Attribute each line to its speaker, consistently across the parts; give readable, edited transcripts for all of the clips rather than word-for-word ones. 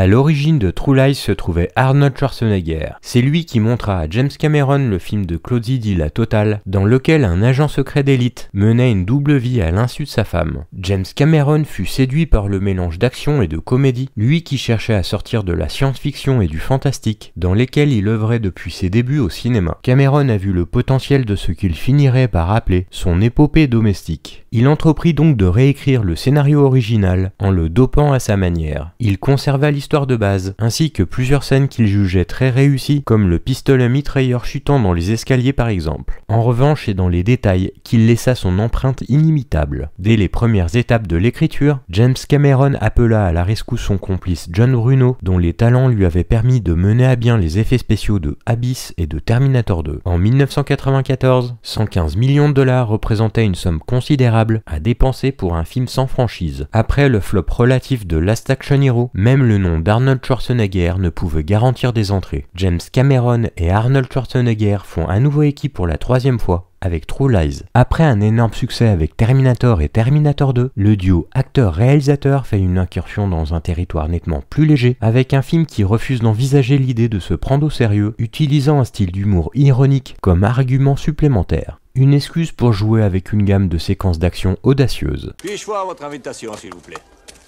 Speaker 1: À l'origine de True Lies se trouvait Arnold Schwarzenegger. C'est lui qui montra à James Cameron le film de Claude Zidi La Totale, dans lequel un agent secret d'élite menait une double vie à l'insu de sa femme. James Cameron fut séduit par le mélange d'action et de comédie, lui qui cherchait à sortir de la science-fiction et du fantastique, dans lesquels il œuvrait depuis ses débuts au cinéma. Cameron a vu le potentiel de ce qu'il finirait par appeler son épopée domestique. Il entreprit donc de réécrire le scénario original en le dopant à sa manière. Il conserva l'histoire de base, ainsi que plusieurs scènes qu'il jugeait très réussies, comme le pistolet mitrailleur chutant dans les escaliers par exemple. En revanche, c'est dans les détails qu'il laissa son empreinte inimitable. Dès les premières étapes de l'écriture, James Cameron appela à la rescousse son complice John Bruno, dont les talents lui avaient permis de mener à bien les effets spéciaux de Abyss et de Terminator 2. En 1994, 115 millions de dollars représentaient une somme considérable à dépenser pour un film sans franchise. Après le flop relatif de Last Action Hero, même le nom d'Arnold Schwarzenegger ne pouvait garantir des entrées. James Cameron et Arnold Schwarzenegger font à nouveau équipe pour la troisième fois, avec True Lies. Après un énorme succès avec Terminator et Terminator 2, le duo acteur-réalisateur fait une incursion dans un territoire nettement plus léger, avec un film qui refuse d'envisager l'idée de se prendre au sérieux, utilisant un style d'humour ironique comme argument supplémentaire. Une excuse pour jouer avec une gamme de séquences d'action audacieuses.
Speaker 2: Puis-je voir votre invitation, s'il vous plaît?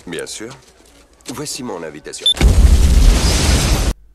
Speaker 3: Bien sûr. Voici mon invitation.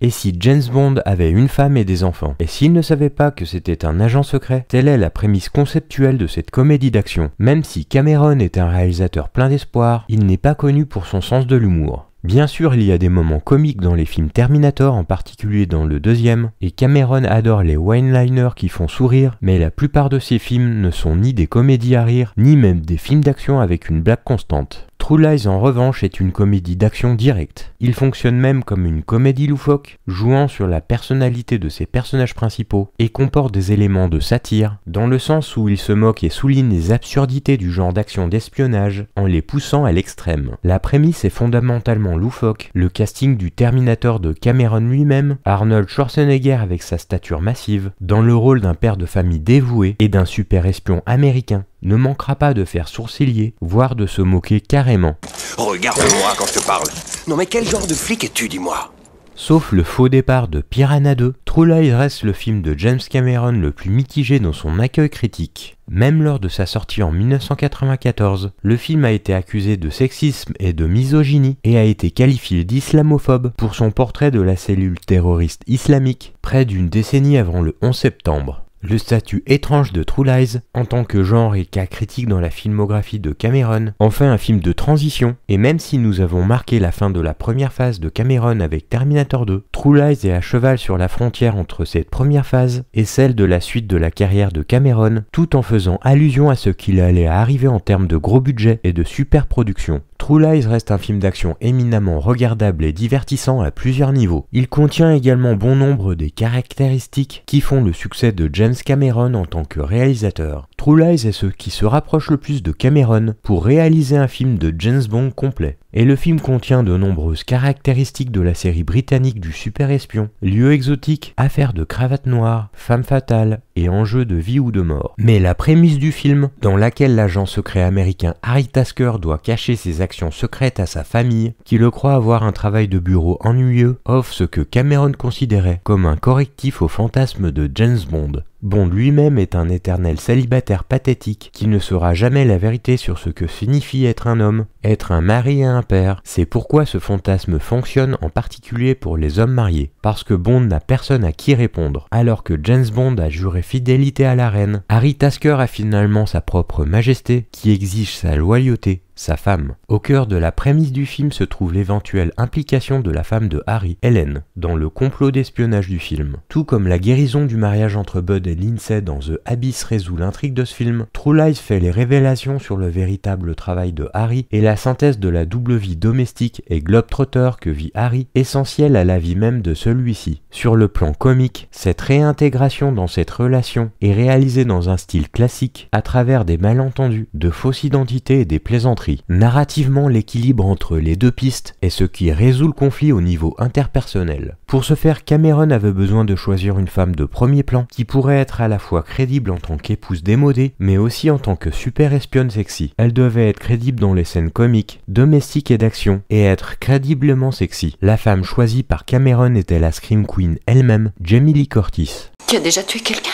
Speaker 1: Et si James Bond avait une femme et des enfants? Et s'il ne savait pas que c'était un agent secret? Telle est la prémisse conceptuelle de cette comédie d'action. Même si Cameron est un réalisateur plein d'espoir, il n'est pas connu pour son sens de l'humour. Bien sûr, il y a des moments comiques dans les films Terminator, en particulier dans le deuxième, et Cameron adore les one-liners qui font sourire, mais la plupart de ses films ne sont ni des comédies à rire, ni même des films d'action avec une blague constante. True Lies en revanche est une comédie d'action directe. Il fonctionne même comme une comédie loufoque, jouant sur la personnalité de ses personnages principaux et comporte des éléments de satire, dans le sens où il se moque et souligne les absurdités du genre d'action d'espionnage en les poussant à l'extrême. La prémisse est fondamentalement loufoque, le casting du Terminator de Cameron lui-même, Arnold Schwarzenegger avec sa stature massive, dans le rôle d'un père de famille dévoué et d'un super espion américain, ne manquera pas de faire sourciller, voire de se moquer carrément.
Speaker 3: Regarde-moi quand je te parle. Non mais quel genre de flic es-tu, dis-moi?
Speaker 1: Sauf le faux départ de Piranha 2, True Lies reste le film de James Cameron le plus mitigé dans son accueil critique. Même lors de sa sortie en 1994, le film a été accusé de sexisme et de misogynie et a été qualifié d'islamophobe pour son portrait de la cellule terroriste islamique près d'une décennie avant le 11 septembre. Le statut étrange de True Lies, en tant que genre et cas critique dans la filmographie de Cameron, en fait un film de transition, et même si nous avons marqué la fin de la première phase de Cameron avec Terminator 2, True Lies est à cheval sur la frontière entre cette première phase et celle de la suite de la carrière de Cameron, tout en faisant allusion à ce qu'il allait arriver en termes de gros budget et de super production. True Lies reste un film d'action éminemment regardable et divertissant à plusieurs niveaux. Il contient également bon nombre des caractéristiques qui font le succès de James Cameron en tant que réalisateur. True Lies est ce qui se rapproche le plus de Cameron pour réaliser un film de James Bond complet. Et le film contient de nombreuses caractéristiques de la série britannique du super espion, lieux exotiques, affaires de cravate noire, femme fatale et enjeux de vie ou de mort. Mais la prémisse du film, dans laquelle l'agent secret américain Harry Tasker doit cacher ses actions secrètes à sa famille, qui le croit avoir un travail de bureau ennuyeux, offre ce que Cameron considérait comme un correctif au fantasme de James Bond. Bond lui-même est un éternel célibataire pathétique qui ne saura jamais la vérité sur ce que signifie être un homme, être un mari et un père. C'est pourquoi ce fantasme fonctionne en particulier pour les hommes mariés, parce que Bond n'a personne à qui répondre. Alors que James Bond a juré fidélité à la reine, Harry Tasker a finalement sa propre majesté qui exige sa loyauté, sa femme. Au cœur de la prémisse du film se trouve l'éventuelle implication de la femme de Harry, Helen, dans le complot d'espionnage du film. Tout comme la guérison du mariage entre Bud et Lindsay dans The Abyss résout l'intrigue de ce film, True Lies fait les révélations sur le véritable travail de Harry et la synthèse de la double vie domestique et globetrotter que vit Harry, essentielle à la vie même de celui-ci. Sur le plan comique, cette réintégration dans cette relation est réalisée dans un style classique à travers des malentendus, de fausses identités et des plaisanteries compris. Narrativement, l'équilibre entre les deux pistes est ce qui résout le conflit au niveau interpersonnel. Pour ce faire, Cameron avait besoin de choisir une femme de premier plan qui pourrait être à la fois crédible en tant qu'épouse démodée, mais aussi en tant que super espionne sexy. Elle devait être crédible dans les scènes comiques, domestiques et d'action, et être crédiblement sexy. La femme choisie par Cameron était la Scream Queen elle-même, Jamie Lee Curtis.
Speaker 4: Tu as déjà tué quelqu'un?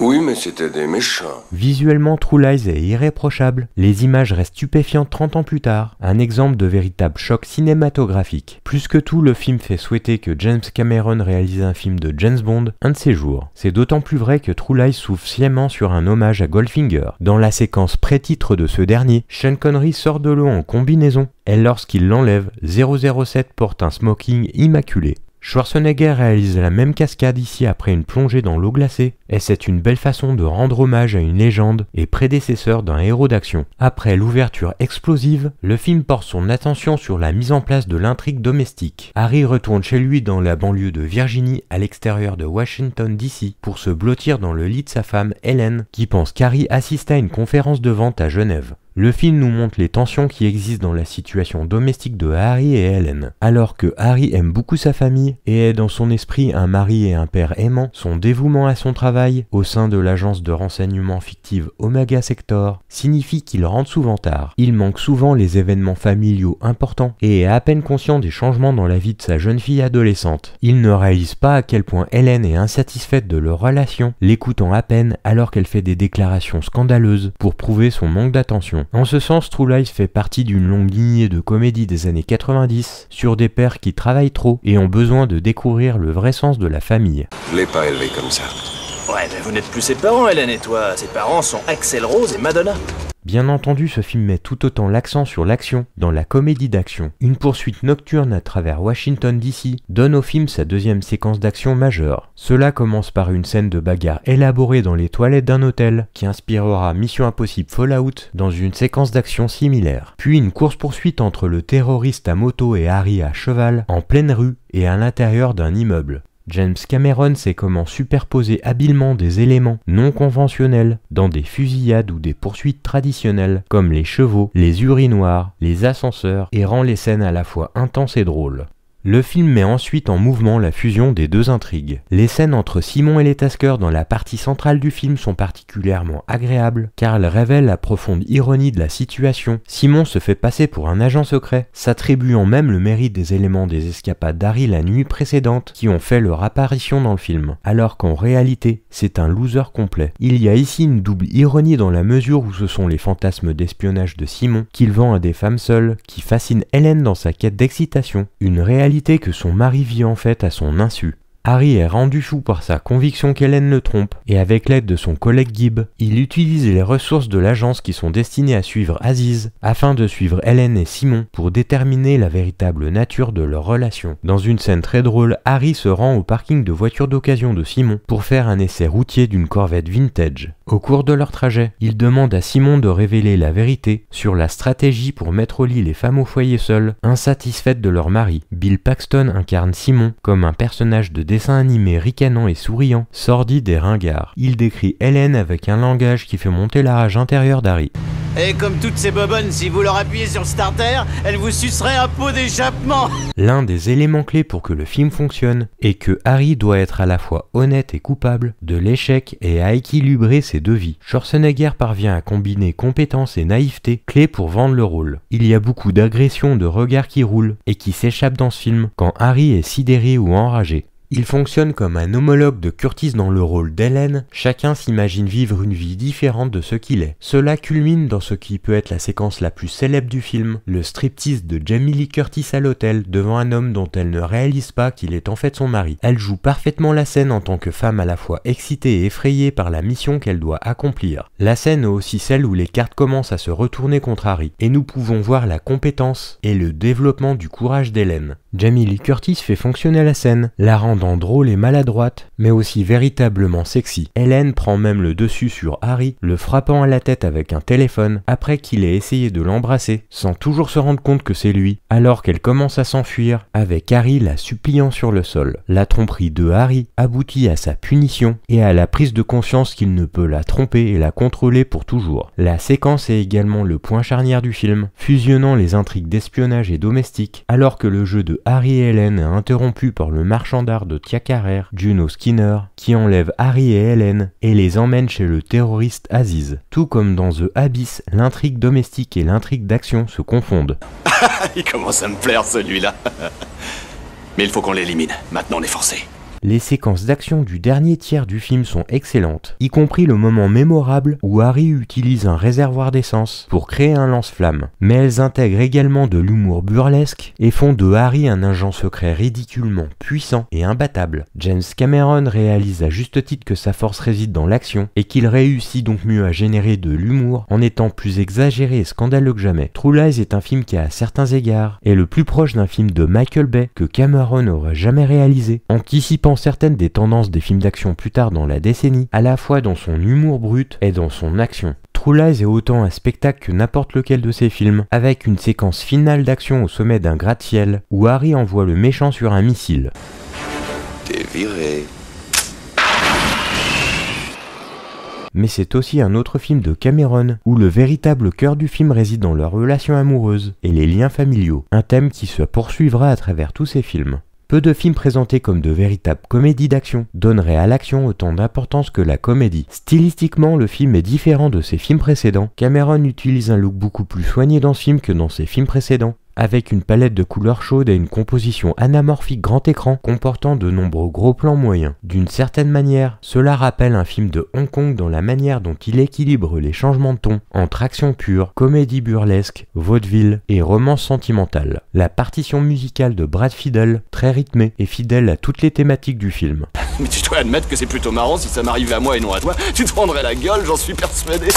Speaker 3: Oui, mais c'était des méchants.
Speaker 1: Visuellement, True Lies est irréprochable. Les images restent stupéfiantes 30 ans plus tard. Un exemple de véritable choc cinématographique. Plus que tout, le film fait souhaiter que James Cameron réalise un film de James Bond un de ses jours. C'est d'autant plus vrai que True Lies s'ouvre sciemment sur un hommage à Goldfinger. Dans la séquence pré-titre de ce dernier, Sean Connery sort de l'eau en combinaison, et lorsqu'il l'enlève, 007 porte un smoking immaculé. Schwarzenegger réalise la même cascade ici après une plongée dans l'eau glacée, et c'est une belle façon de rendre hommage à une légende et prédécesseur d'un héros d'action. Après l'ouverture explosive, le film porte son attention sur la mise en place de l'intrigue domestique. Harry retourne chez lui dans la banlieue de Virginie, à l'extérieur de Washington DC, pour se blottir dans le lit de sa femme Helen, qui pense qu'Harry assiste à une conférence de vente à Genève. Le film nous montre les tensions qui existent dans la situation domestique de Harry et Helen. Alors que Harry aime beaucoup sa famille et est dans son esprit un mari et un père aimant, son dévouement à son travail au sein de l'agence de renseignement fictive Omega Sector signifie qu'il rentre souvent tard. Il manque souvent les événements familiaux importants et est à peine conscient des changements dans la vie de sa jeune fille adolescente. Il ne réalise pas à quel point Helen est insatisfaite de leur relation, l'écoutant à peine alors qu'elle fait des déclarations scandaleuses pour prouver son manque d'attention. En ce sens, True Lies fait partie d'une longue lignée de comédies des années 90 sur des pères qui travaillent trop et ont besoin de découvrir le vrai sens de la famille.
Speaker 3: Je l'ai pas élevé comme ça.
Speaker 2: Ouais, mais vous n'êtes plus ses parents, Hélène et toi. Ses parents sont Axl Rose et Madonna.
Speaker 1: Bien entendu, ce film met tout autant l'accent sur l'action dans la comédie d'action. Une poursuite nocturne à travers Washington DC donne au film sa deuxième séquence d'action majeure. Cela commence par une scène de bagarre élaborée dans les toilettes d'un hôtel qui inspirera Mission Impossible Fallout dans une séquence d'action similaire. Puis une course-poursuite entre le terroriste à moto et Harry à cheval en pleine rue et à l'intérieur d'un immeuble. James Cameron sait comment superposer habilement des éléments non conventionnels dans des fusillades ou des poursuites traditionnelles, comme les chevaux, les urinoirs, les ascenseurs, et rend les scènes à la fois intenses et drôles. Le film met ensuite en mouvement la fusion des deux intrigues. Les scènes entre Simon et les Taskers dans la partie centrale du film sont particulièrement agréables car elles révèlent la profonde ironie de la situation. Simon se fait passer pour un agent secret, s'attribuant même le mérite des éléments des escapades d'Harry la nuit précédente qui ont fait leur apparition dans le film, alors qu'en réalité, c'est un loser complet. Il y a ici une double ironie dans la mesure où ce sont les fantasmes d'espionnage de Simon qu'il vend à des femmes seules qui fascinent Hélène dans sa quête d'excitation, une réalité que son mari vit en fait à son insu. Harry est rendu fou par sa conviction qu'Hélène le trompe, et avec l'aide de son collègue Gibb, il utilise les ressources de l'agence qui sont destinées à suivre Aziz, afin de suivre Hélène et Simon pour déterminer la véritable nature de leur relation. Dans une scène très drôle, Harry se rend au parking de voitures d'occasion de Simon pour faire un essai routier d'une Corvette vintage. Au cours de leur trajet, il demande à Simon de révéler la vérité sur la stratégie pour mettre au lit les femmes au foyer seules, insatisfaites de leur mari. Bill Paxton incarne Simon comme un personnage de dessin animé ricanant et souriant, sordide et ringard. Il décrit Hélène avec un langage qui fait monter la rage intérieure d'Harry.
Speaker 5: Et comme toutes ces bobonnes, si vous leur appuyez sur le starter, elles vous suceraient un pot d'échappement.
Speaker 1: L'un des éléments clés pour que le film fonctionne est que Harry doit être à la fois honnête et coupable de l'échec et à équilibrer ses deux vies. Schwarzenegger parvient à combiner compétence et naïveté, clé pour vendre le rôle. Il y a beaucoup d'agressions, de regards qui roulent et qui s'échappent dans ce film quand Harry est sidéré ou enragé. Il fonctionne comme un homologue de Curtis dans le rôle d'Hélène, chacun s'imagine vivre une vie différente de ce qu'il est. Cela culmine dans ce qui peut être la séquence la plus célèbre du film, le striptease de Jamie Lee Curtis à l'hôtel devant un homme dont elle ne réalise pas qu'il est en fait son mari. Elle joue parfaitement la scène en tant que femme à la fois excitée et effrayée par la mission qu'elle doit accomplir. La scène est aussi celle où les cartes commencent à se retourner contre Harry, et nous pouvons voir la compétence et le développement du courage d'Hélène. Jamie Lee Curtis fait fonctionner la scène, la rendant rendant drôle et maladroite, mais aussi véritablement sexy. Hélène prend même le dessus sur Harry, le frappant à la tête avec un téléphone après qu'il ait essayé de l'embrasser, sans toujours se rendre compte que c'est lui, alors qu'elle commence à s'enfuir, avec Harry la suppliant sur le sol. La tromperie de Harry aboutit à sa punition et à la prise de conscience qu'il ne peut la tromper et la contrôler pour toujours. La séquence est également le point charnière du film, fusionnant les intrigues d'espionnage et domestique, alors que le jeu de Harry et Hélène est interrompu par le marchand d'art de Tia Carrère, Juno Skinner, qui enlève Harry et Hélène et les emmène chez le terroriste Aziz. Tout comme dans The Abyss, l'intrigue domestique et l'intrigue d'action se confondent.
Speaker 3: Il commence à me plaire celui-là. Mais il faut qu'on l'élimine. Maintenant on est forcé.
Speaker 1: Les séquences d'action du dernier tiers du film sont excellentes, y compris le moment mémorable où Harry utilise un réservoir d'essence pour créer un lance-flamme. Mais elles intègrent également de l'humour burlesque et font de Harry un agent secret ridiculement puissant et imbattable. James Cameron réalise à juste titre que sa force réside dans l'action et qu'il réussit donc mieux à générer de l'humour en étant plus exagéré et scandaleux que jamais. True Lies est un film qui à certains égards est le plus proche d'un film de Michael Bay que Cameron aurait jamais réalisé, anticipant certaines des tendances des films d'action plus tard dans la décennie, à la fois dans son humour brut et dans son action. True Lies est autant un spectacle que n'importe lequel de ses films, avec une séquence finale d'action au sommet d'un gratte-ciel où Harry envoie le méchant sur un missile.
Speaker 3: T'es viré.
Speaker 1: Mais c'est aussi un autre film de Cameron, où le véritable cœur du film réside dans leur relation amoureuse et les liens familiaux, un thème qui se poursuivra à travers tous ses films. Peu de films présentés comme de véritables comédies d'action donneraient à l'action autant d'importance que la comédie. Stylistiquement, le film est différent de ses films précédents. Cameron utilise un look beaucoup plus soigné dans ce film que dans ses films précédents, avec une palette de couleurs chaudes et une composition anamorphique grand écran comportant de nombreux gros plans moyens. D'une certaine manière, cela rappelle un film de Hong Kong dans la manière dont il équilibre les changements de ton entre action pure, comédie burlesque, vaudeville et romance sentimentale. La partition musicale de Brad Fiedel, très rythmée, est fidèle à toutes les thématiques du film.
Speaker 3: Mais tu dois admettre que c'est plutôt marrant si ça m'arrivait à moi et non à toi. Tu te prendrais la gueule, j'en suis persuadé.